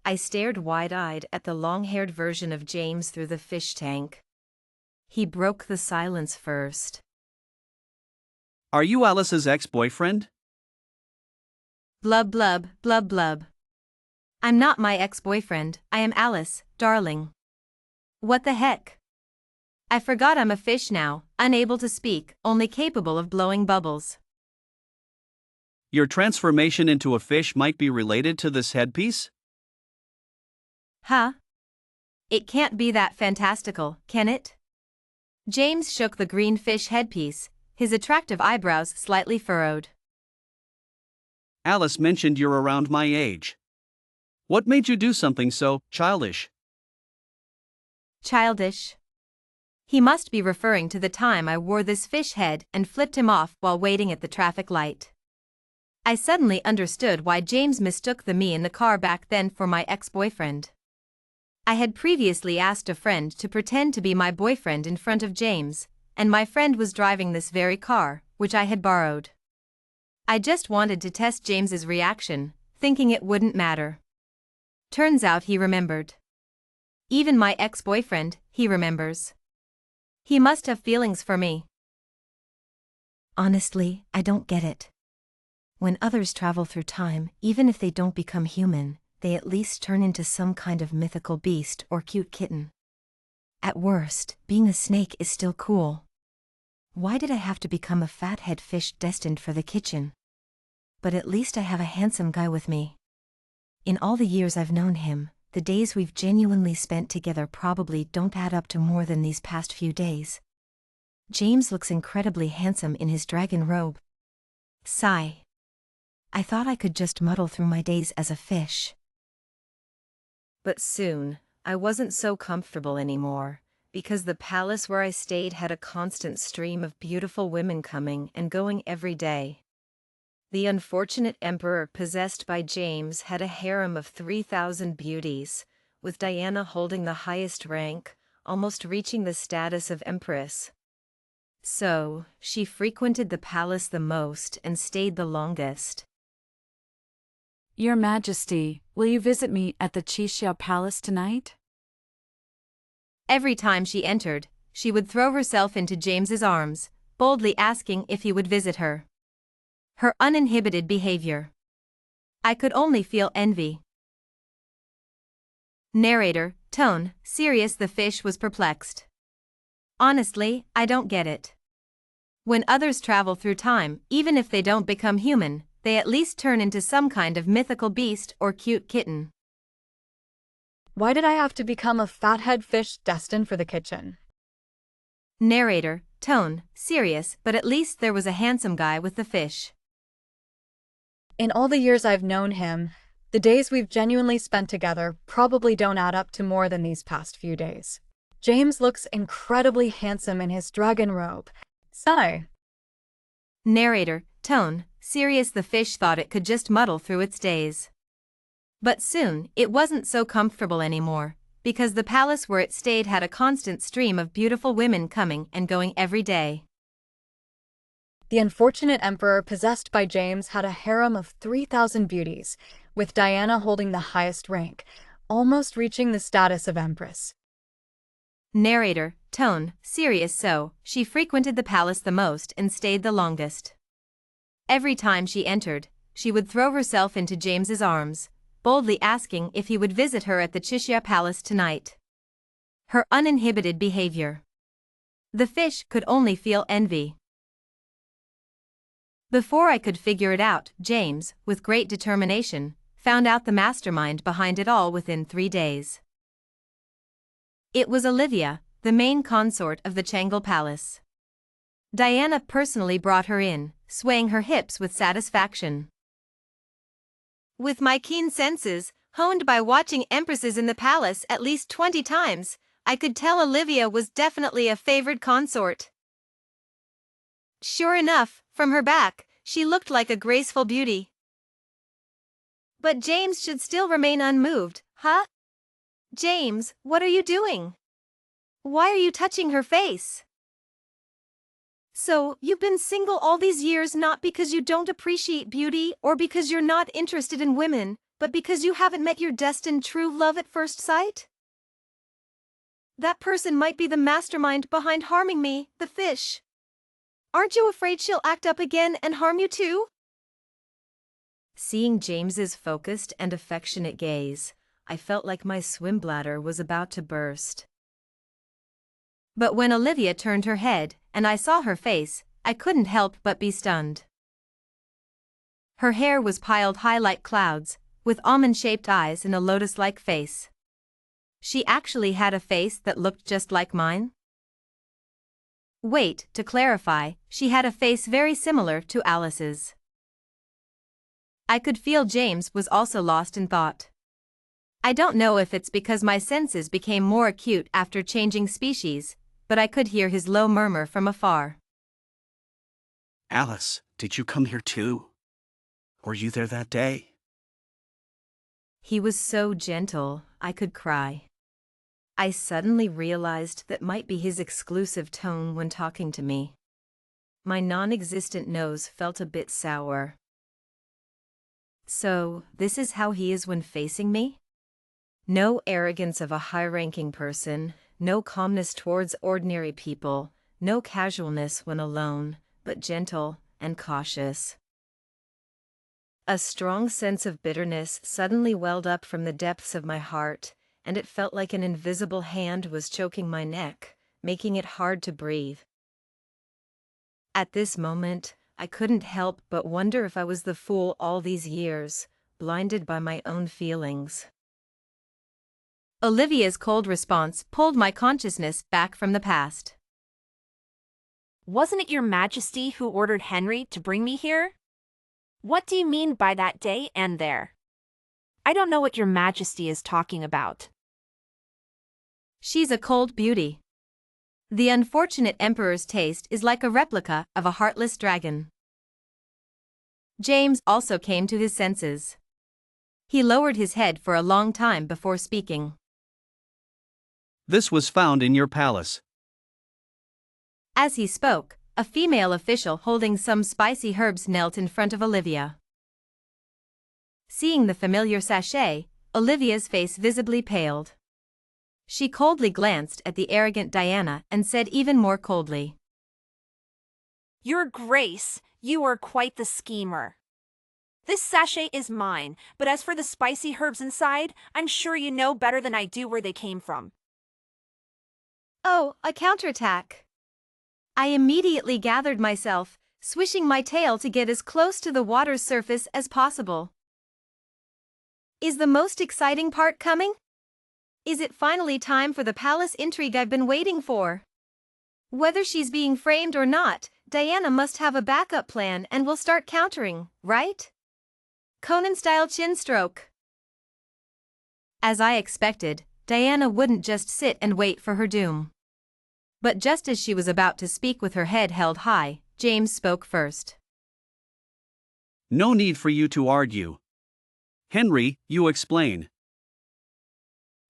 I stared wide-eyed at the long-haired version of James through the fish tank. He broke the silence first. Are you Alice's ex-boyfriend? Blub blub, blub blub. I'm not my ex-boyfriend, I am Alice, darling. What the heck? I forgot I'm a fish now, unable to speak, only capable of blowing bubbles. Your transformation into a fish might be related to this headpiece? Huh? It can't be that fantastical, can it? James shook the green fish headpiece, his attractive eyebrows slightly furrowed. Alice mentioned you're around my age. What made you do something so childish? Childish? He must be referring to the time I wore this fish head and flipped him off while waiting at the traffic light. I suddenly understood why James mistook the me in the car back then for my ex-boyfriend. I had previously asked a friend to pretend to be my boyfriend in front of James, and my friend was driving this very car, which I had borrowed. I just wanted to test James's reaction, thinking it wouldn't matter. Turns out he remembered. Even my ex-boyfriend, he remembers. He must have feelings for me. Honestly, I don't get it. When others travel through time, even if they don't become human, they at least turn into some kind of mythical beast or cute kitten. At worst, being a snake is still cool. Why did I have to become a fathead fish destined for the kitchen? But at least I have a handsome guy with me. In all the years I've known him, the days we've genuinely spent together probably don't add up to more than these past few days. James looks incredibly handsome in his dragon robe. Sigh. I thought I could just muddle through my days as a fish. But soon, I wasn't so comfortable anymore, because the palace where I stayed had a constant stream of beautiful women coming and going every day. The unfortunate emperor possessed by James had a harem of 3,000 beauties, with Diana holding the highest rank, almost reaching the status of empress. So, she frequented the palace the most and stayed the longest. Your Majesty, will you visit me at the Chishia Palace tonight? Every time she entered, she would throw herself into James's arms, boldly asking if he would visit her. Her uninhibited behavior. I could only feel envy. Narrator, tone, serious. The fish was perplexed. Honestly, I don't get it. When others travel through time, even if they don't become human, they at least turn into some kind of mythical beast or cute kitten. Why did I have to become a fathead fish destined for the kitchen? Narrator, tone, serious. But at least there was a handsome guy with the fish. In all the years I've known him, the days we've genuinely spent together probably don't add up to more than these past few days. James looks incredibly handsome in his dragon robe. Sigh. Narrator, tone, serious. The fish thought it could just muddle through its days. But soon, it wasn't so comfortable anymore, because the palace where it stayed had a constant stream of beautiful women coming and going every day. The unfortunate emperor possessed by James had a harem of 3,000 beauties, with Diana holding the highest rank, almost reaching the status of empress. Narrator, tone, serious. So, she frequented the palace the most and stayed the longest. Every time she entered, she would throw herself into James's arms, boldly asking if he would visit her at the Chishia Palace tonight. Her uninhibited behavior. The fish could only feel envy. Before I could figure it out, James, with great determination, found out the mastermind behind it all within 3 days. It was Olivia, the main consort of the Changle Palace. Diana personally brought her in, swaying her hips with satisfaction. With my keen senses, honed by watching empresses in the palace at least 20 times, I could tell Olivia was definitely a favored consort. Sure enough, from her back, she looked like a graceful beauty. But James should still remain unmoved, huh? James, what are you doing? Why are you touching her face? So, you've been single all these years not because you don't appreciate beauty or because you're not interested in women, but because you haven't met your destined true love at first sight? That person might be the mastermind behind harming me, the fish. Aren't you afraid she'll act up again and harm you too? Seeing James's focused and affectionate gaze, I felt like my swim bladder was about to burst. But when Olivia turned her head and I saw her face, I couldn't help but be stunned. Her hair was piled high like clouds, with almond-shaped eyes and a lotus-like face. She actually had a face that looked just like mine. Wait, to clarify, she had a face very similar to Alice's. I could feel James was also lost in thought. I don't know if it's because my senses became more acute after changing species, but I could hear his low murmur from afar. Alice, did you come here too? Were you there that day? He was so gentle, I could cry. I suddenly realized that might be his exclusive tone when talking to me. My non-existent nose felt a bit sour. So, this is how he is when facing me? No arrogance of a high-ranking person, no calmness towards ordinary people, no casualness when alone, but gentle and cautious. A strong sense of bitterness suddenly welled up from the depths of my heart, and it felt like an invisible hand was choking my neck, making it hard to breathe. At this moment, I couldn't help but wonder if I was the fool all these years, blinded by my own feelings. Olivia's cold response pulled my consciousness back from the past. Wasn't it your Majesty who ordered Henry to bring me here? What do you mean by that day and there? I don't know what your Majesty is talking about. She's a cold beauty. The unfortunate Emperor's taste is like a replica of a heartless dragon. James also came to his senses. He lowered his head for a long time before speaking. This was found in your palace. As he spoke, a female official holding some spicy herbs knelt in front of Olivia. Seeing the familiar sachet, Olivia's face visibly paled. She coldly glanced at the arrogant Diana and said even more coldly, Your Grace, you are quite the schemer. This sachet is mine, but as for the spicy herbs inside, I'm sure you know better than I do where they came from. Oh, a counterattack. I immediately gathered myself, swishing my tail to get as close to the water's surface as possible. Is the most exciting part coming? Is it finally time for the palace intrigue I've been waiting for? Whether she's being framed or not, Diana must have a backup plan and will start countering, right? Conan-style chin stroke. As I expected, Diana wouldn't just sit and wait for her doom. But just as she was about to speak with her head held high, James spoke first. No need for you to argue. Henry, you explain.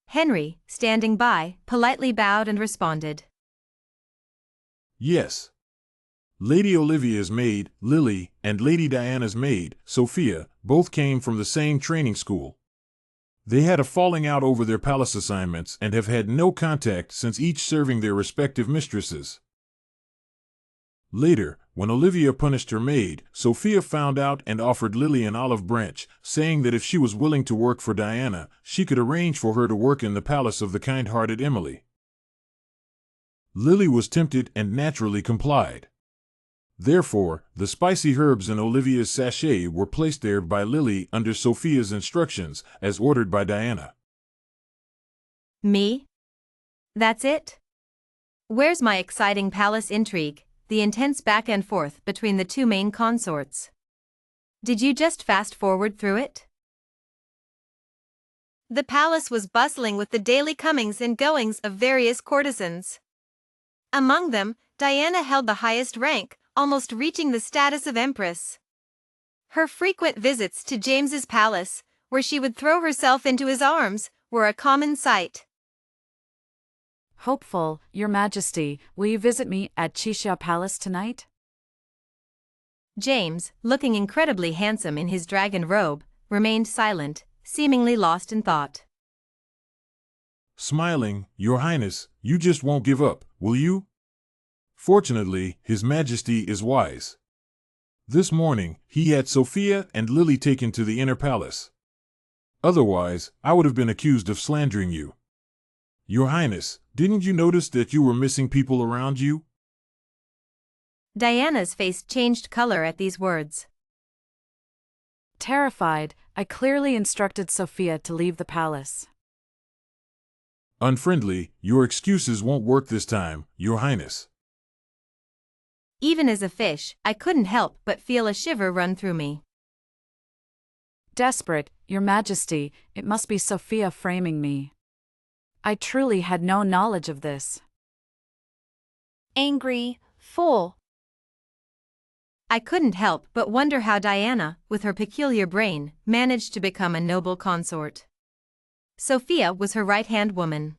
Henry, standing by, politely bowed and responded. Yes. Lady Olivia's maid, Lily, and Lady Diana's maid, Sophia, both came from the same training school. They had a falling out over their palace assignments and have had no contact since each serving their respective mistresses. Later, when Olivia punished her maid, Sophia found out and offered Lily an olive branch, saying that if she was willing to work for Diana, she could arrange for her to work in the palace of the kind-hearted Emily. Lily was tempted and naturally complied. Therefore, the spicy herbs in Olivia's sachet were placed there by Lily under Sophia's instructions, as ordered by Diana. Me? That's it? Where's my exciting palace intrigue, the intense back and forth between the two main consorts? Did you just fast forward through it? The palace was bustling with the daily comings and goings of various courtesans. Among them, Diana held the highest rank, almost reaching the status of empress. Her frequent visits to James's palace, where she would throw herself into his arms, were a common sight. Hopeful, Your Majesty, will you visit me at Chishia Palace tonight? James, looking incredibly handsome in his dragon robe, remained silent, seemingly lost in thought. Smiling, Your Highness, you just won't give up, will you? Fortunately, His Majesty is wise. This morning, he had Sophia and Lily taken to the inner palace. Otherwise, I would have been accused of slandering you. Your Highness, didn't you notice that you were missing people around you? Diana's face changed color at these words. Terrified, I clearly instructed Sophia to leave the palace. Unfriendly, your excuses won't work this time, Your Highness. Even as a fish, I couldn't help but feel a shiver run through me. Desperate, Your Majesty, it must be Sophia framing me. I truly had no knowledge of this. Angry, fool. I couldn't help but wonder how Diana, with her peculiar brain, managed to become a noble consort. Sophia was her right-hand woman.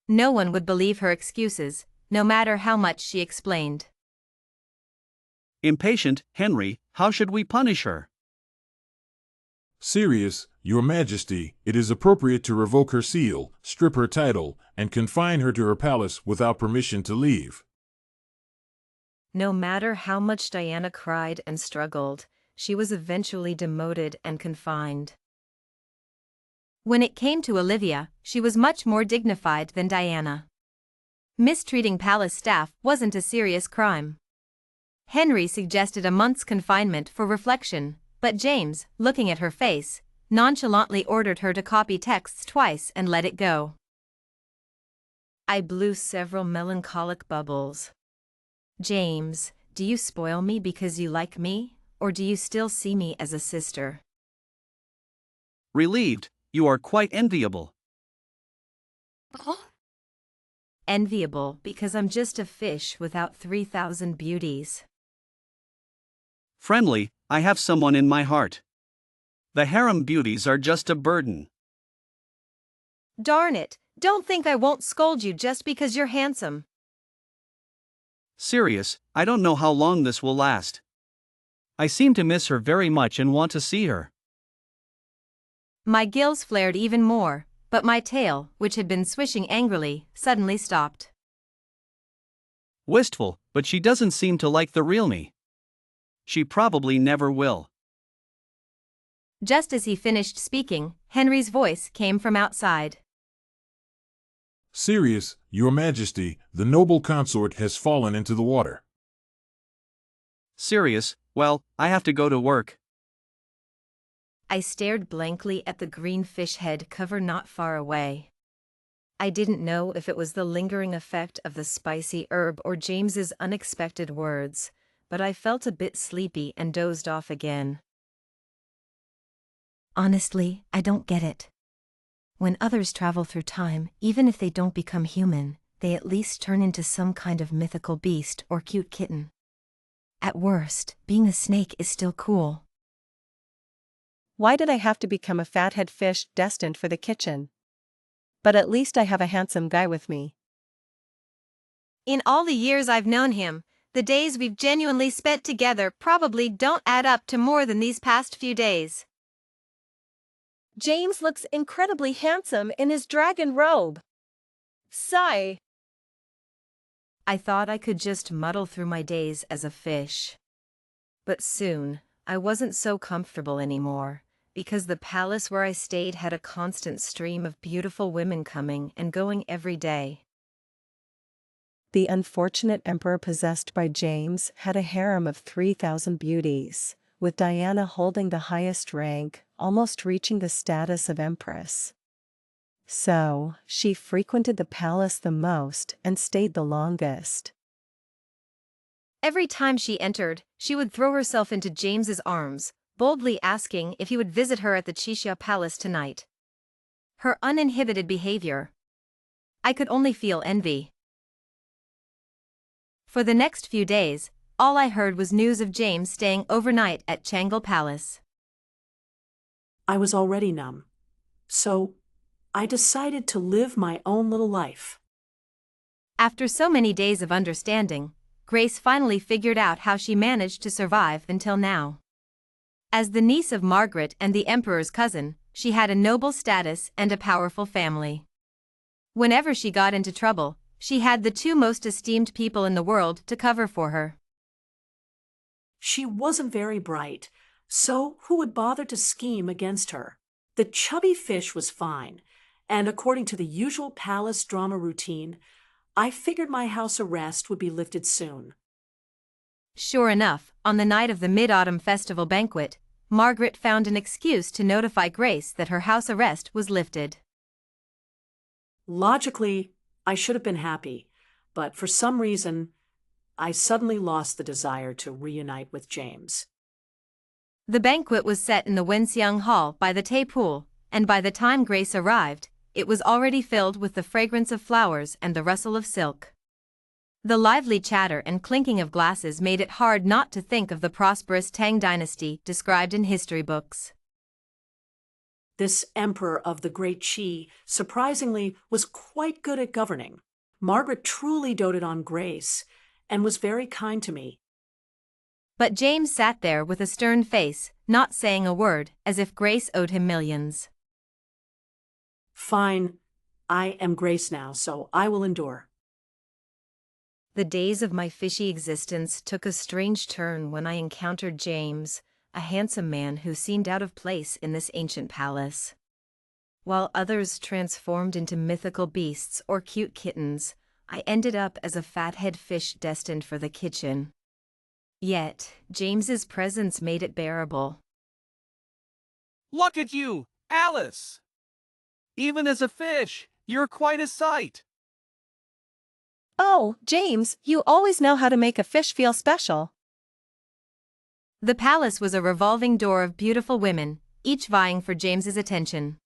No one would believe her excuses, no matter how much she explained. Impatient, Henry, how should we punish her? Serious, Your Majesty, it is appropriate to revoke her seal, strip her title, and confine her to her palace without permission to leave. No matter how much Diana cried and struggled, she was eventually demoted and confined. When it came to Olivia, she was much more dignified than Diana. Mistreating palace staff wasn't a serious crime. Henry suggested a month's confinement for reflection, but James, looking at her face, nonchalantly ordered her to copy texts twice and let it go. I blew several melancholic bubbles. James, do you spoil me because you like me, or do you still see me as a sister? Relieved, you are quite enviable. Enviable because I'm just a fish without 3,000 beauties. Friendly, I have someone in my heart. The harem beauties are just a burden. Darn it, don't think I won't scold you just because you're handsome. Serious, I don't know how long this will last. I seem to miss her very much and want to see her. My gills flared even more, but my tail, which had been swishing angrily, suddenly stopped. Wistful, but she doesn't seem to like the real me. She probably never will. Just as he finished speaking, Henry's voice came from outside. Serious, Your Majesty, the noble consort has fallen into the water. Serious, well, I have to go to work. I stared blankly at the green fish head cover not far away. I didn't know if it was the lingering effect of the spicy herb or James's unexpected words, but I felt a bit sleepy and dozed off again. Honestly, I don't get it. When others travel through time, even if they don't become human, they at least turn into some kind of mythical beast or cute kitten. At worst, being a snake is still cool. Why did I have to become a fathead fish destined for the kitchen? But at least I have a handsome guy with me. In all the years I've known him, the days we've genuinely spent together probably don't add up to more than these past few days. James looks incredibly handsome in his dragon robe. Sigh. I thought I could just muddle through my days as a fish. But soon, I wasn't so comfortable anymore, because the palace where I stayed had a constant stream of beautiful women coming and going every day. The unfortunate emperor possessed by James had a harem of 3,000 beauties, with Diana holding the highest rank, almost reaching the status of empress. So, she frequented the palace the most and stayed the longest. Every time she entered, she would throw herself into James's arms, boldly asking if he would visit her at the Chishia Palace tonight. Her uninhibited behavior. I could only feel envy. For the next few days, all I heard was news of James staying overnight at Changal Palace. I was already numb. So, I decided to live my own little life. After so many days of understanding, Grace finally figured out how she managed to survive until now. As the niece of Margaret and the Emperor's cousin, she had a noble status and a powerful family. Whenever she got into trouble, she had the two most esteemed people in the world to cover for her. She wasn't very bright, so who would bother to scheme against her? The chubby fish was fine, and according to the usual palace drama routine, I figured my house arrest would be lifted soon. Sure enough, on the night of the Mid-Autumn Festival banquet, Margaret found an excuse to notify Grace that her house arrest was lifted. Logically, I should have been happy, but for some reason, I suddenly lost the desire to reunite with James. The banquet was set in the Wenxiang Hall by the Tay Pool, and by the time Grace arrived, it was already filled with the fragrance of flowers and the rustle of silk. The lively chatter and clinking of glasses made it hard not to think of the prosperous Tang dynasty described in history books. This emperor of the Great Qi, surprisingly, was quite good at governing. Margaret truly doted on Grace and was very kind to me. But James sat there with a stern face, not saying a word, as if Grace owed him millions. Fine, I am Grace now, so I will endure. The days of my fishy existence took a strange turn when I encountered James, a handsome man who seemed out of place in this ancient palace. While others transformed into mythical beasts or cute kittens, I ended up as a fathead fish destined for the kitchen. Yet, James's presence made it bearable. Look at you, Alice! Even as a fish, you're quite a sight. Oh, James, you always know how to make a fish feel special. The palace was a revolving door of beautiful women, each vying for James's attention.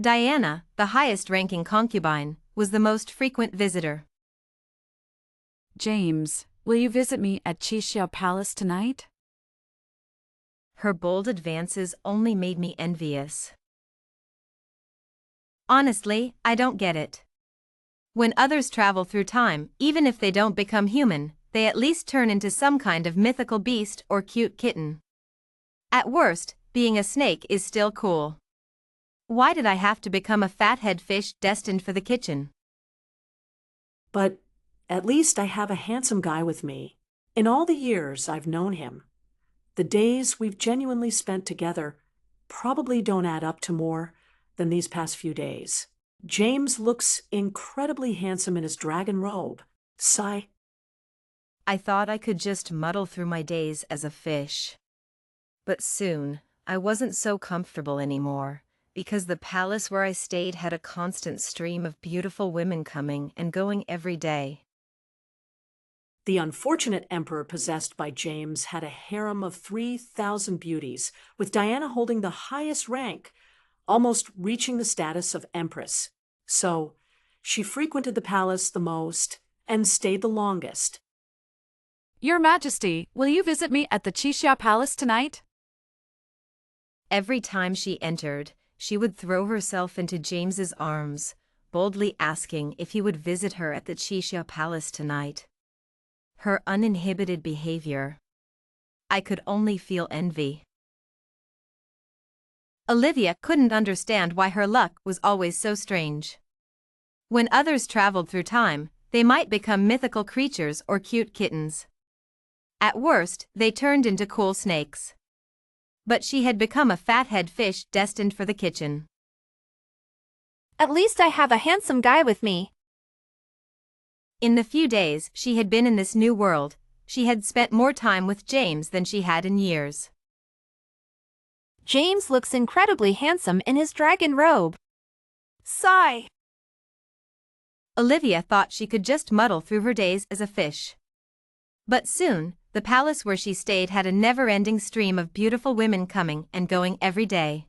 Diana, the highest-ranking concubine, was the most frequent visitor. James, will you visit me at Qixia Palace tonight? Her bold advances only made me envious. Honestly, I don't get it. When others travel through time, even if they don't become human, they at least turn into some kind of mythical beast or cute kitten. At worst, being a snake is still cool. Why did I have to become a fathead fish destined for the kitchen? But at least I have a handsome guy with me. In all the years I've known him, the days we've genuinely spent together probably don't add up to more than these past few days. James looks incredibly handsome in his dragon robe. Sigh. I thought I could just muddle through my days as a fish. But soon, I wasn't so comfortable anymore, because the palace where I stayed had a constant stream of beautiful women coming and going every day. The unfortunate emperor possessed by James had a harem of 3,000 beauties, with Diana holding the highest rank, almost reaching the status of empress. So, she frequented the palace the most and stayed the longest. Your Majesty, will you visit me at the Qixia Palace tonight? Every time she entered, she would throw herself into James's arms, boldly asking if he would visit her at the Qixia Palace tonight. Her uninhibited behavior. I could only feel envy. Olivia couldn't understand why her luck was always so strange. When others traveled through time, they might become mythical creatures or cute kittens. At worst, they turned into cool snakes. But she had become a fathead fish destined for the kitchen. At least I have a handsome guy with me. In the few days she had been in this new world, she had spent more time with James than she had in years. James looks incredibly handsome in his dragon robe. Sigh. Olivia thought she could just muddle through her days as a fish. But soon, the palace where she stayed had a never-ending stream of beautiful women coming and going every day.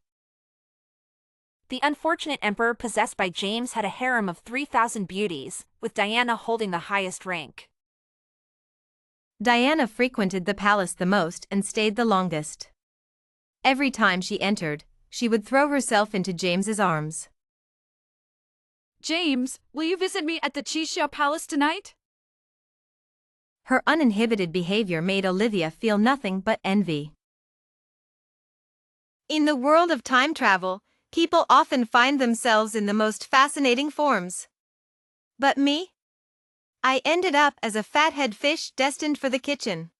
The unfortunate emperor possessed by James had a harem of 3,000 beauties, with Diana holding the highest rank. Diana frequented the palace the most and stayed the longest. Every time she entered, she would throw herself into James's arms. James, will you visit me at the Qixia Palace tonight? Her uninhibited behavior made Olivia feel nothing but envy. In the world of time travel, People often find themselves in the most fascinating forms. But me? I ended up as a fathead fish destined for the kitchen.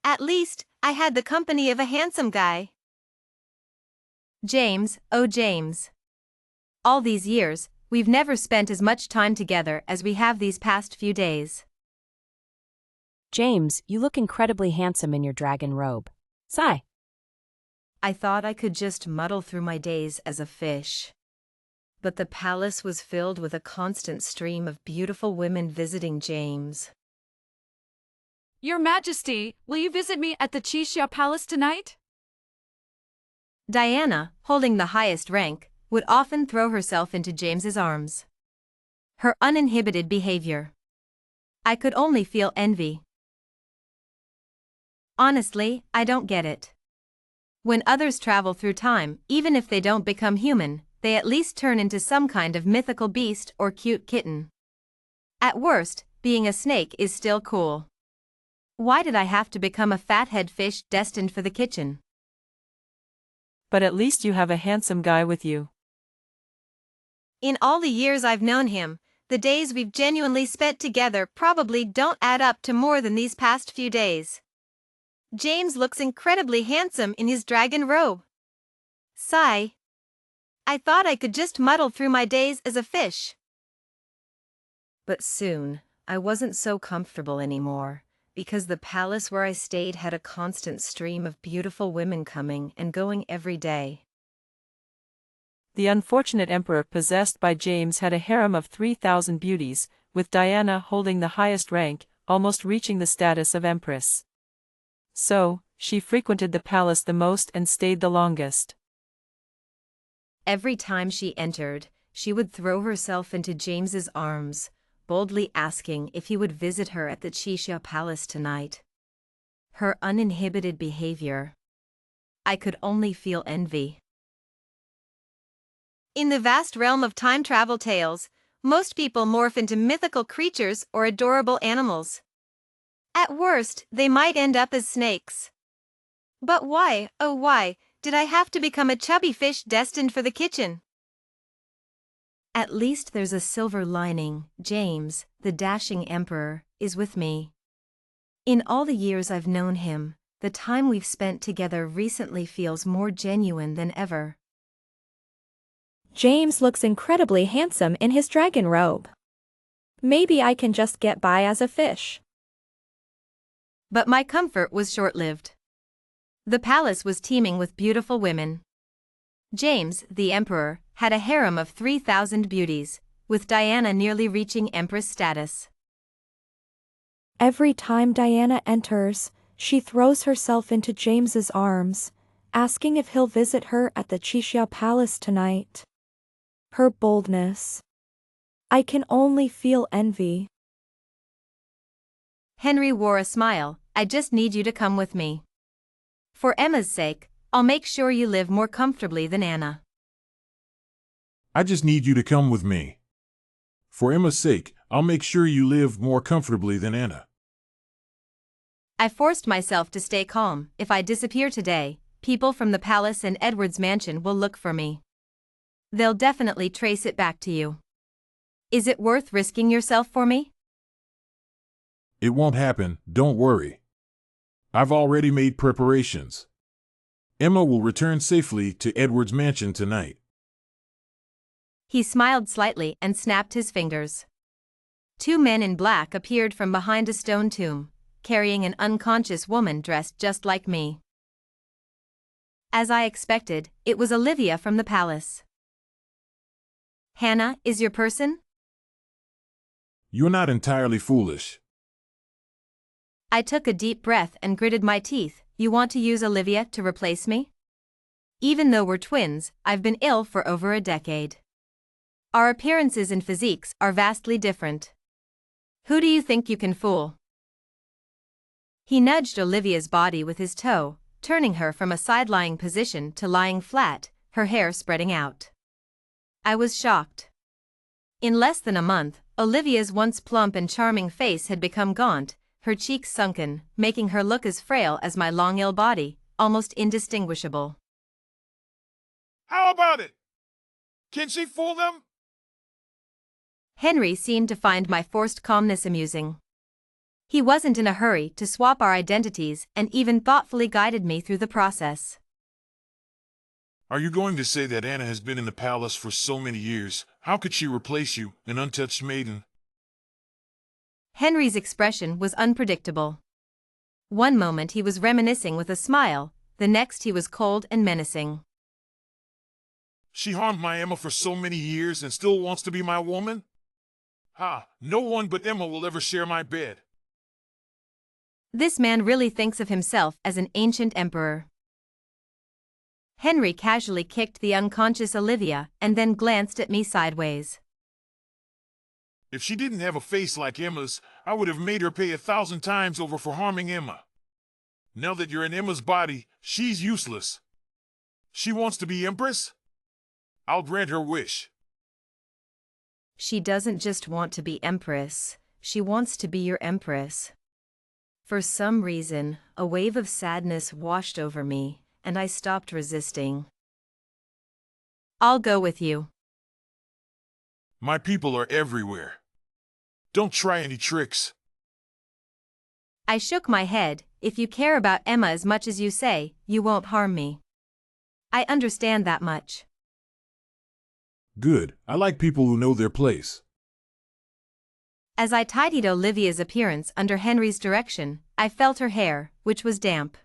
At least, I had the company of a handsome guy. James, oh James. All these years, we've never spent as much time together as we have these past few days. James, you look incredibly handsome in your dragon robe. Sigh. I thought I could just muddle through my days as a fish. But the palace was filled with a constant stream of beautiful women visiting James. Your Majesty, will you visit me at the Chixia Palace tonight? Diana, holding the highest rank, would often throw herself into James's arms. Her uninhibited behavior. I could only feel envy. Honestly, I don't get it. When others travel through time, even if they don't become human, they at least turn into some kind of mythical beast or cute kitten. At worst, being a snake is still cool. Why did I have to become a fathead fish destined for the kitchen? But at least you have a handsome guy with you. In all the years I've known him, the days we've genuinely spent together probably don't add up to more than these past few days. James looks incredibly handsome in his dragon robe. Sigh. I thought I could just muddle through my days as a fish. But soon, I wasn't so comfortable anymore, because the palace where I stayed had a constant stream of beautiful women coming and going every day. The unfortunate emperor possessed by James had a harem of 3,000 beauties, with Diana holding the highest rank, almost reaching the status of empress. So, she frequented the palace the most and stayed the longest. Every time she entered, she would throw herself into James's arms, boldly asking if he would visit her at the Chixia Palace tonight. Her uninhibited behavior. I could only feel envy. In the vast realm of time travel tales, most people morph into mythical creatures or adorable animals. At worst, they might end up as snakes. But why, oh why, did I have to become a chubby fish destined for the kitchen? At least there's a silver lining. James, the dashing emperor, is with me. In all the years I've known him, the time we've spent together recently feels more genuine than ever. James looks incredibly handsome in his dragon robe. Maybe I can just get by as a fish. But my comfort was short-lived. The palace was teeming with beautiful women. James, the emperor, had a harem of 3,000 beauties, with Diana nearly reaching empress status. Every time Diana enters, she throws herself into James's arms, asking if he'll visit her at the Chixia Palace tonight. Her boldness. I can only feel envy. Henry wore a smile. I just need you to come with me. For Emma's sake, I'll make sure you live more comfortably than Anna. I just need you to come with me. For Emma's sake, I'll make sure you live more comfortably than Anna. I forced myself to stay calm. If I disappear today, people from the palace and Edward's mansion will look for me. They'll definitely trace it back to you. Is it worth risking yourself for me? It won't happen, don't worry. I've already made preparations. Emma will return safely to Edward's mansion tonight. He smiled slightly and snapped his fingers. Two men in black appeared from behind a stone tomb, carrying an unconscious woman dressed just like me. As I expected, it was Olivia from the palace. Hannah, is your person? You're not entirely foolish. I took a deep breath and gritted my teeth. You want to use Olivia to replace me? Even though we're twins, I've been ill for over a decade. Our appearances and physiques are vastly different. Who do you think you can fool? He nudged Olivia's body with his toe, turning her from a side-lying position to lying flat, her hair spreading out. I was shocked. In less than a month, Olivia's once plump and charming face had become gaunt, her cheeks sunken, making her look as frail as my long ill body, almost indistinguishable. How about it? Can she fool them? Henry seemed to find my forced calmness amusing. He wasn't in a hurry to swap our identities and even thoughtfully guided me through the process. Are you going to say that Anna has been in the palace for so many years? How could she replace you, an untouched maiden? Henry's expression was unpredictable. One moment he was reminiscing with a smile, the next he was cold and menacing. She harmed my Emma for so many years and still wants to be my woman? Ha! No one but Emma will ever share my bed. This man really thinks of himself as an ancient emperor. Henry casually kicked the unconscious Olivia and then glanced at me sideways. If she didn't have a face like Emma's, I would have made her pay 1,000 times over for harming Emma. Now that you're in Emma's body, she's useless. She wants to be empress? I'll grant her wish. She doesn't just want to be empress, she wants to be your empress. For some reason, a wave of sadness washed over me, and I stopped resisting. I'll go with you. My people are everywhere. Don't try any tricks. I shook my head. If you care about Emma as much as you say, you won't harm me. I understand that much. Good. I like people who know their place. As I tidied Olivia's appearance under Henry's direction, I felt her hair, which was damp.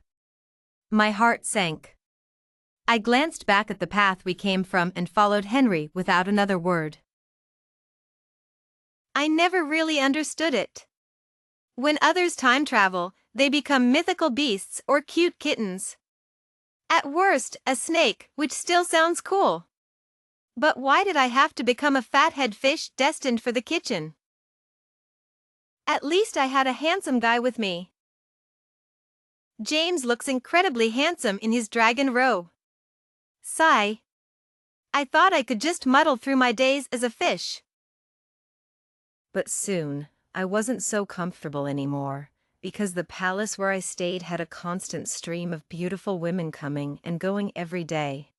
My heart sank. I glanced back at the path we came from and followed Henry without another word. I never really understood it. When others time travel, they become mythical beasts or cute kittens. At worst, a snake, which still sounds cool. But why did I have to become a fathead fish destined for the kitchen? At least I had a handsome guy with me. James looks incredibly handsome in his dragon robe. Sigh. I thought I could just muddle through my days as a fish. But soon, I wasn't so comfortable anymore, because the palace where I stayed had a constant stream of beautiful women coming and going every day.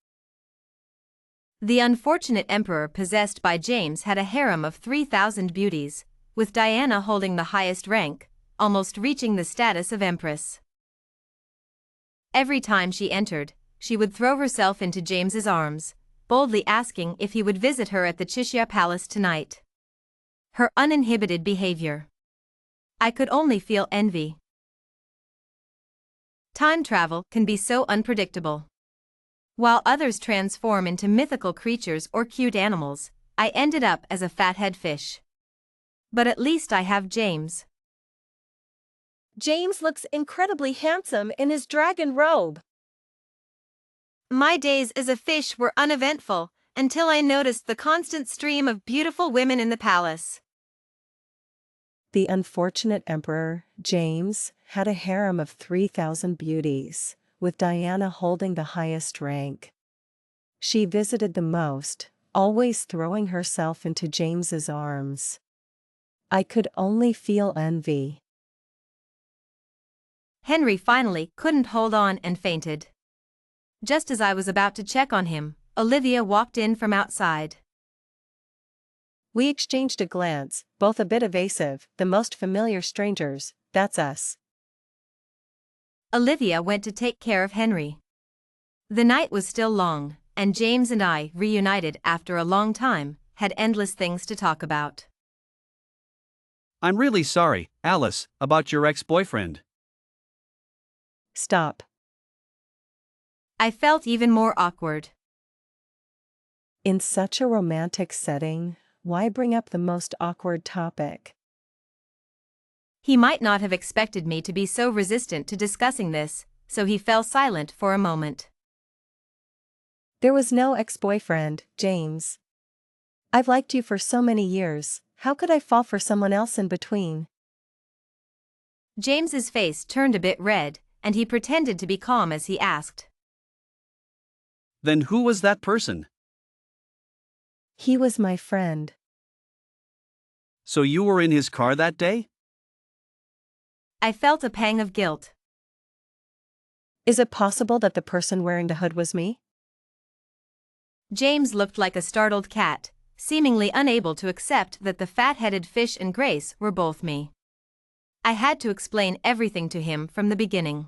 The unfortunate emperor possessed by James had a harem of 3,000 beauties, with Diana holding the highest rank, almost reaching the status of empress. Every time she entered, she would throw herself into James's arms, boldly asking if he would visit her at the Chishia Palace tonight. Her uninhibited behavior. I could only feel envy. Time travel can be so unpredictable. While others transform into mythical creatures or cute animals, I ended up as a fathead fish. But at least I have James. James looks incredibly handsome in his dragon robe. My days as a fish were uneventful, until I noticed the constant stream of beautiful women in the palace. The unfortunate emperor, James, had a harem of 3,000 beauties, with Diana holding the highest rank. She visited the most, always throwing herself into James's arms. I could only feel envy. Henry finally couldn't hold on and fainted. Just as I was about to check on him, Olivia walked in from outside. We exchanged a glance, both a bit evasive, the most familiar strangers, that's us. Olivia went to take care of Henry. The night was still long, and James and I, reunited after a long time, had endless things to talk about. I'm really sorry, Alice, about your ex-boyfriend. Stop. I felt even more awkward. In such a romantic setting, why bring up the most awkward topic? He might not have expected me to be so resistant to discussing this, so he fell silent for a moment. There was no ex-boyfriend, James. I've liked you for so many years, how could I fall for someone else in between? James's face turned a bit red, and he pretended to be calm as he asked. Then who was that person? He was my friend. So you were in his car that day? I felt a pang of guilt. Is it possible that the person wearing the hood was me? James looked like a startled cat, seemingly unable to accept that the fat-headed fish and Grace were both me. I had to explain everything to him from the beginning.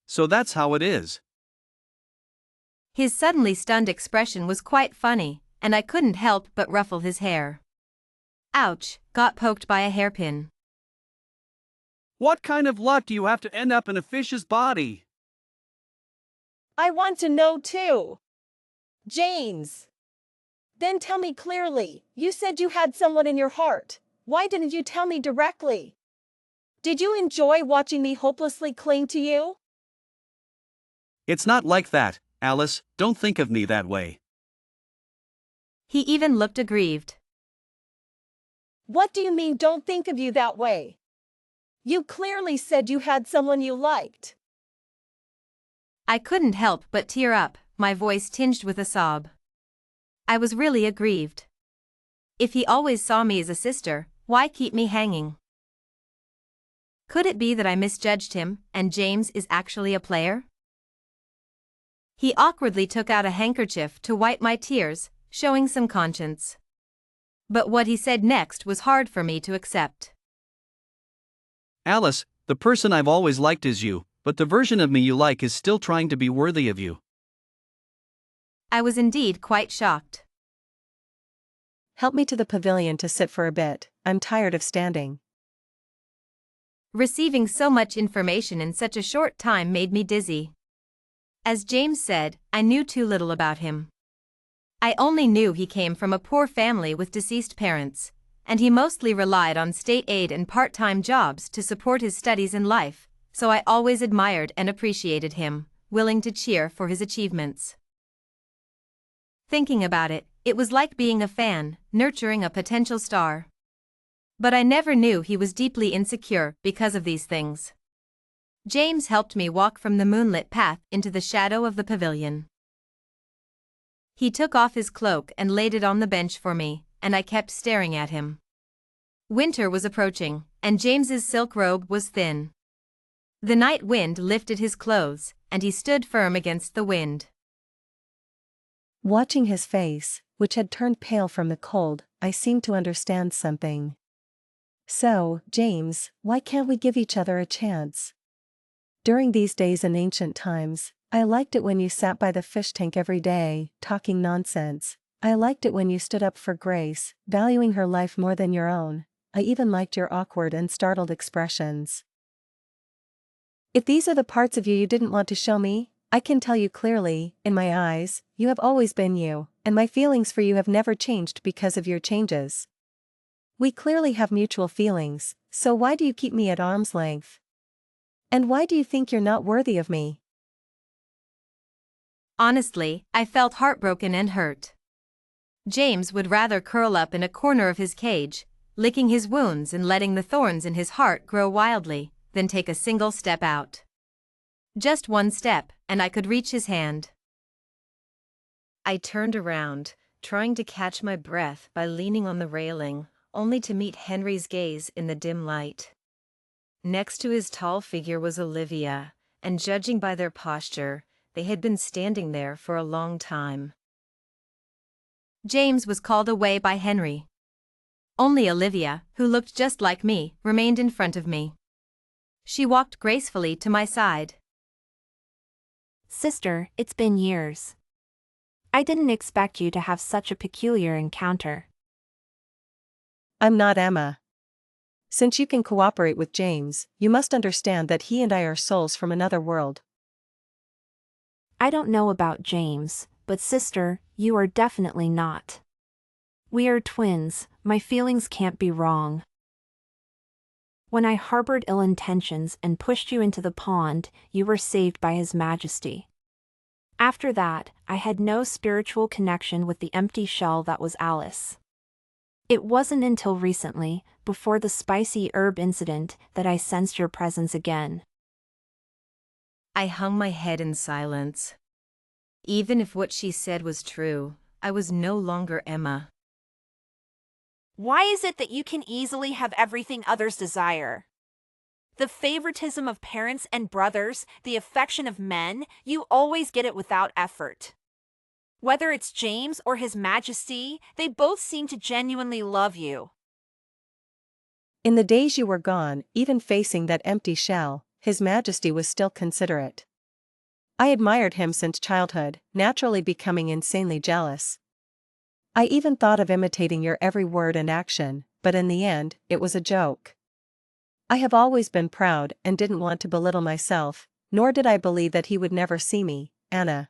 So that's how it is. His suddenly stunned expression was quite funny, and I couldn't help but ruffle his hair. Ouch, got poked by a hairpin. What kind of luck do you have to end up in a fish's body? I want to know too. James. Then tell me clearly, you said you had someone in your heart. Why didn't you tell me directly? Did you enjoy watching me hopelessly cling to you? It's not like that, Alice, don't think of me that way. He even looked aggrieved. What do you mean don't think of you that way? You clearly said you had someone you liked. I couldn't help but tear up, my voice tinged with a sob. I was really aggrieved. If he always saw me as a sister, why keep me hanging? Could it be that I misjudged him, and James is actually a player? He awkwardly took out a handkerchief to wipe my tears, showing some conscience. But what he said next was hard for me to accept. Alice, the person I've always liked is you, but the version of me you like is still trying to be worthy of you. I was indeed quite shocked. Help me to the pavilion to sit for a bit, I'm tired of standing. Receiving so much information in such a short time made me dizzy. As James said, I knew too little about him. I only knew he came from a poor family with deceased parents, and he mostly relied on state aid and part-time jobs to support his studies in life, so I always admired and appreciated him, willing to cheer for his achievements. Thinking about it, it was like being a fan, nurturing a potential star. But I never knew he was deeply insecure because of these things. James helped me walk from the moonlit path into the shadow of the pavilion. He took off his cloak and laid it on the bench for me, and I kept staring at him. Winter was approaching, and James's silk robe was thin. The night wind lifted his clothes, and he stood firm against the wind. Watching his face, which had turned pale from the cold, I seemed to understand something. So, James, why can't we give each other a chance? During these days in ancient times, I liked it when you sat by the fish tank every day, talking nonsense. I liked it when you stood up for Grace, valuing her life more than your own. I even liked your awkward and startled expressions. If these are the parts of you didn't want to show me, I can tell you clearly, in my eyes, you have always been you, and my feelings for you have never changed because of your changes. We clearly have mutual feelings, so why do you keep me at arm's length? And why do you think you're not worthy of me? Honestly, I felt heartbroken and hurt. James would rather curl up in a corner of his cage, licking his wounds and letting the thorns in his heart grow wildly, than take a single step out. Just one step, and I could reach his hand. I turned around, trying to catch my breath by leaning on the railing, only to meet Henry's gaze in the dim light. Next to his tall figure was Olivia, and judging by their posture, they had been standing there for a long time. James was called away by Henry. Only Olivia, who looked just like me, remained in front of me. She walked gracefully to my side. Sister, it's been years. I didn't expect you to have such a peculiar encounter. I'm not Emma. Since you can cooperate with James, you must understand that he and I are souls from another world. I don't know about James, but sister, you are definitely not. We are twins, my feelings can't be wrong. When I harbored ill intentions and pushed you into the pond, you were saved by His Majesty. After that, I had no spiritual connection with the empty shell that was Alice. It wasn't until recently, before the spicy herb incident, that I sensed your presence again. I hung my head in silence. Even if what she said was true, I was no longer Emma. Why is it that you can easily have everything others desire? The favoritism of parents and brothers, the affection of men, you always get it without effort. Whether it's James or His Majesty, they both seem to genuinely love you. In the days you were gone, even facing that empty shell, His Majesty was still considerate. I admired him since childhood, naturally becoming insanely jealous. I even thought of imitating your every word and action, but in the end, it was a joke. I have always been proud and didn't want to belittle myself, nor did I believe that he would never see me, Anna.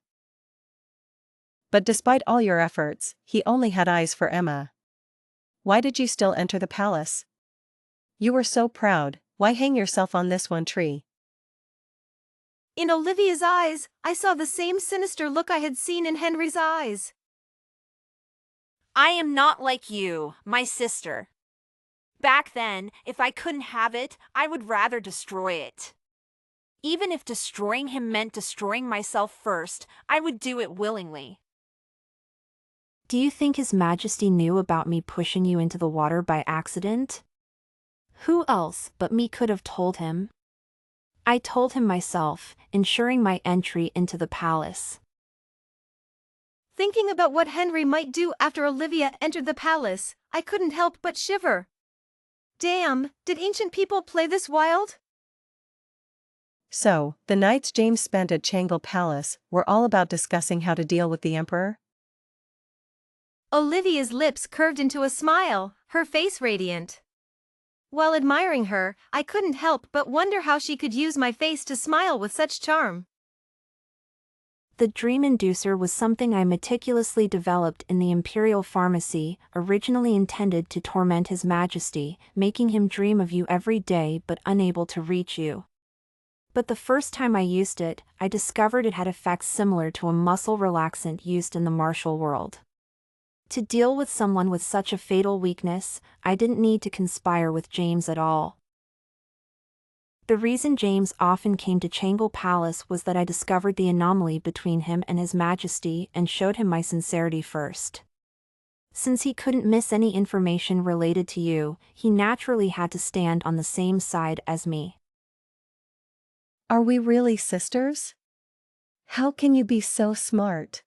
But despite all your efforts, he only had eyes for Emma. Why did you still enter the palace? You were so proud, why hang yourself on this one tree? In Olivia's eyes, I saw the same sinister look I had seen in Henry's eyes. I am not like you, my sister. Back then, if I couldn't have it, I would rather destroy it. Even if destroying him meant destroying myself first, I would do it willingly. Do you think His Majesty knew about me pushing you into the water by accident? Who else but me could have told him? I told him myself, ensuring my entry into the palace. Thinking about what Henry might do after Olivia entered the palace, I couldn't help but shiver. Damn, did ancient people play this wild? So, the nights James spent at Changle Palace were all about discussing how to deal with the Emperor? Olivia's lips curved into a smile, her face radiant. While admiring her, I couldn't help but wonder how she could use my face to smile with such charm. The dream inducer was something I meticulously developed in the Imperial Pharmacy, originally intended to torment His Majesty, making him dream of you every day but unable to reach you. But the first time I used it, I discovered it had effects similar to a muscle relaxant used in the martial world. To deal with someone with such a fatal weakness, I didn't need to conspire with James at all. The reason James often came to Changle Palace was that I discovered the anomaly between him and His Majesty and showed him my sincerity first. Since he couldn't miss any information related to you, he naturally had to stand on the same side as me. Are we really sisters? How can you be so smart?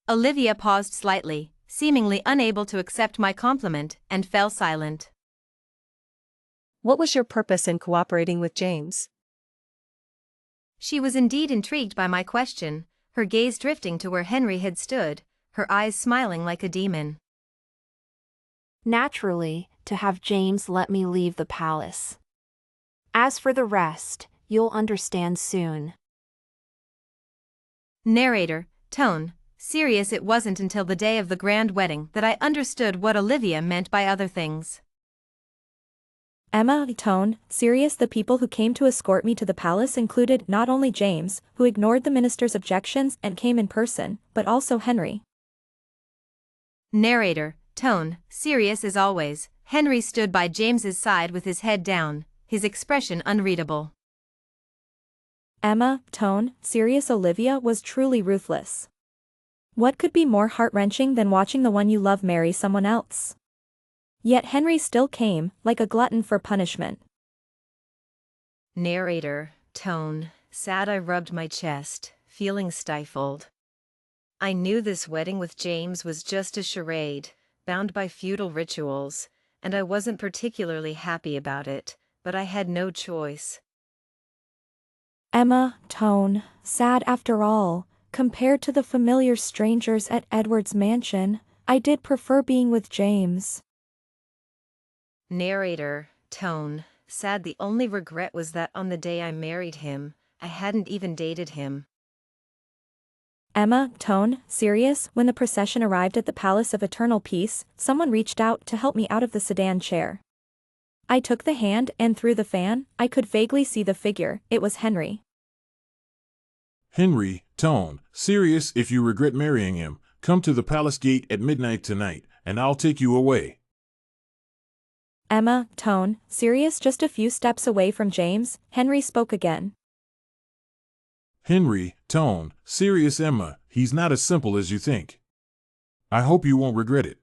Olivia paused slightly, seemingly unable to accept my compliment, and fell silent. What was your purpose in cooperating with James? She was indeed intrigued by my question, her gaze drifting to where Henry had stood, her eyes smiling like a demon. Naturally, to have James let me leave the palace. As for the rest, you'll understand soon. Narrator, tone. Serious. It wasn't until the day of the grand wedding that I understood what Olivia meant by other things. Emma, tone, serious. The people who came to escort me to the palace included not only James, who ignored the minister's objections and came in person, but also Henry. Narrator, tone, serious as always. Henry stood by James's side with his head down, his expression unreadable. Emma, tone, serious. Olivia was truly ruthless. What could be more heart-wrenching than watching the one you love marry someone else? Yet Henry still came, like a glutton for punishment. Narrator, tone, sad. I rubbed my chest, feeling stifled. I knew this wedding with James was just a charade, bound by feudal rituals, and I wasn't particularly happy about it, but I had no choice. Emma, tone, sad. After all, compared to the familiar strangers at Edward's mansion, I did prefer being with James. Narrator, tone, sad. The only regret was that on the day I married him, I hadn't even dated him. Emma, tone, serious. When the procession arrived at the Palace of Eternal Peace, someone reached out to help me out of the sedan chair. I took the hand and through the fan, I could vaguely see the figure. It was Henry. Henry, tone, serious. If you regret marrying him, come to the palace gate at midnight tonight, and I'll take you away. Emma, tone, serious. Just a few steps away from James, Henry spoke again. Henry, tone, serious. Emma, he's not as simple as you think. I hope you won't regret it.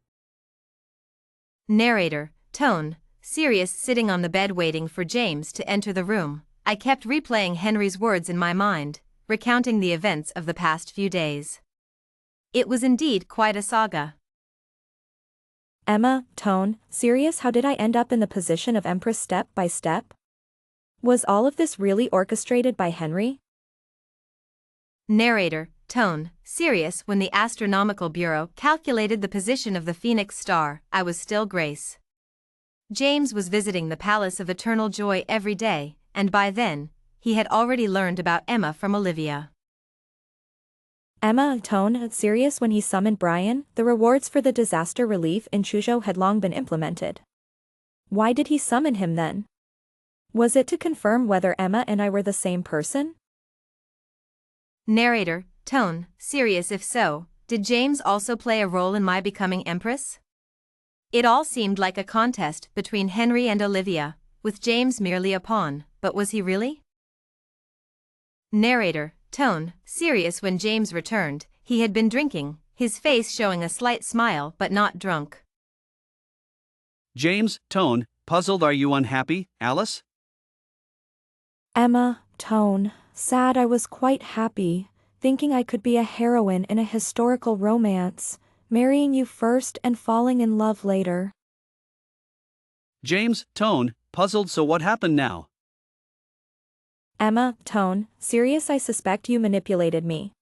Narrator, tone, serious. Sitting on the bed waiting for James to enter the room, I kept replaying Henry's words in my mind, recounting the events of the past few days. It was indeed quite a saga. Emma, tone, serious, how did I end up in the position of Empress step by step? Was all of this really orchestrated by Henry? Narrator, tone, serious. When the Astronomical Bureau calculated the position of the Phoenix star, I was still Grace. James was visiting the Palace of Eternal Joy every day, and by then, he had already learned about Emma from Olivia. Emma, tone, serious. When he summoned Brian, the rewards for the disaster relief in Chuzhou had long been implemented. Why did he summon him then? Was it to confirm whether Emma and I were the same person? Narrator, tone, serious. If so, did James also play a role in my becoming Empress? It all seemed like a contest between Henry and Olivia, with James merely a pawn, but was he really? Narrator, tone, serious. When James returned, he had been drinking, his face showing a slight smile but not drunk. James, tone, puzzled. Are you unhappy, Alice? Emma, tone, sad. I was quite happy, thinking I could be a heroine in a historical romance, marrying you first and falling in love later. James, tone, puzzled. So what happened now? Emma, tone, serious. I suspect you manipulated me.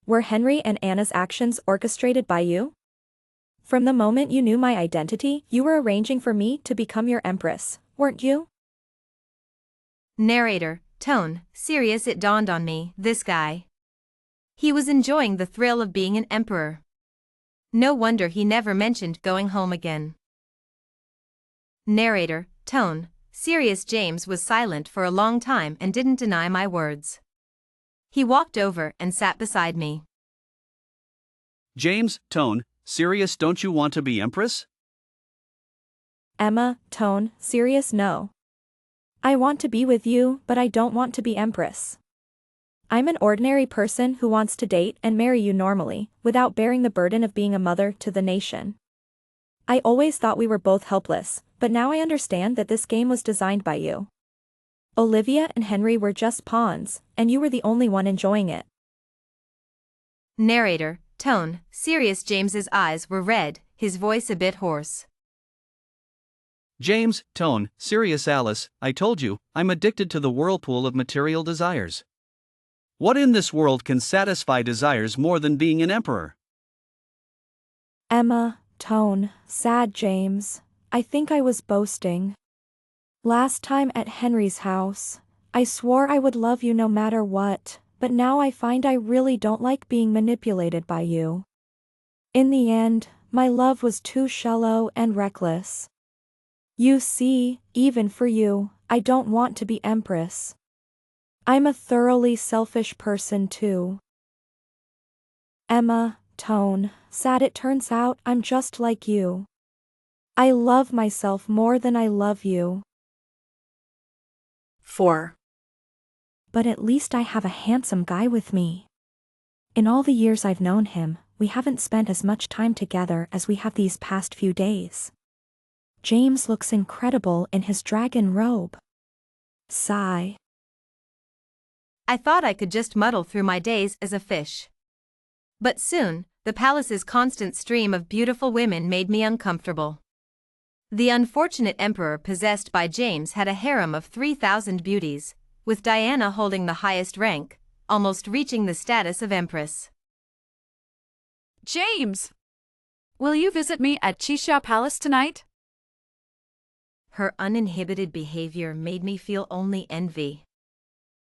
Were Henry and Anna's actions orchestrated by you? From the moment you knew my identity, you were arranging for me to become your empress, weren't you? Narrator, tone, serious. It dawned on me, this guy. He was enjoying the thrill of being an emperor. No wonder he never mentioned going home again. Narrator, tone, serious. James was silent for a long time and didn't deny my words. He walked over and sat beside me. James, tone, serious. Don't you want to be empress? Emma, tone, serious. No. I want to be with you, but I don't want to be empress. I'm an ordinary person who wants to date and marry you normally, without bearing the burden of being a mother to the nation. I always thought we were both helpless, but now I understand that this game was designed by you. Olivia and Henry were just pawns, and you were the only one enjoying it. Narrator, tone, serious. James's eyes were red, his voice a bit hoarse. James, tone, serious. Alice, I told you, I'm addicted to the whirlpool of material desires. What in this world can satisfy desires more than being an emperor? Emma, tone, sad. James, I think I was boasting. Last time at Henry's house, I swore I would love you no matter what, but now I find I really don't like being manipulated by you. In the end, my love was too shallow and reckless. You see, even for you, I don't want to be empress. I'm a thoroughly selfish person too. Emma, tone, sad. It turns out I'm just like you. I love myself more than I love you. 4. But at least I have a handsome guy with me. In all the years I've known him, we haven't spent as much time together as we have these past few days. James looks incredible in his dragon robe. Sigh. I thought I could just muddle through my days as a fish. But soon, the palace's constant stream of beautiful women made me uncomfortable. The unfortunate emperor possessed by James had a harem of 3,000 beauties, with Diana holding the highest rank, almost reaching the status of empress. James! Will you visit me at Chishia Palace tonight? Her uninhibited behavior made me feel only envy.